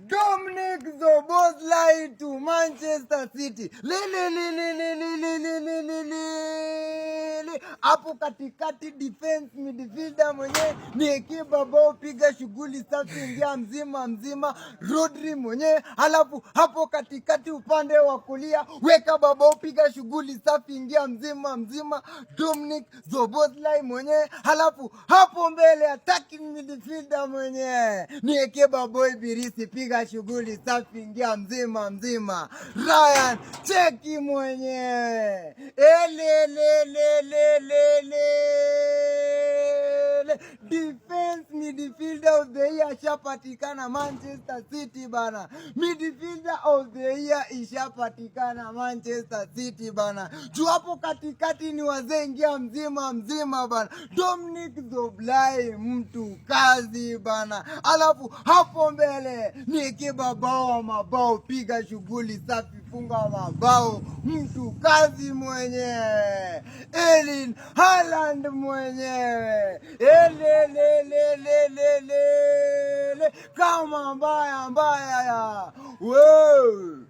Dominic Szoboszlai to Manchester City. Hapo katikati defense midfielder mwenye nieke babao piga shughuli safi ingia mzima Rodri mwenye. Halafu hapo katikati upande wa kulia weka babao piga shughuli safi ingia mzima Dominic Szoboszlai mwenye. Halafu hapo mbele attacking midfielder mwenye nieke babao Ibilisi piga shughuli safi ingia mzima Ryan Cheki mwenye. Defense midfielder of the year ishapatikana Manchester City bana. Midfielder of the year ishapatikana Manchester City bana. Juu hapo katikati ni wazee ingia mzima bana. Dominic Szoboszlai mtu kazi bana. Alafu hapo mbele ni mabao piga shughuli safi funga mabao mtu kazi mwenyewe Erling Haaland mwenyewe. Kama mbaya ya. Wow.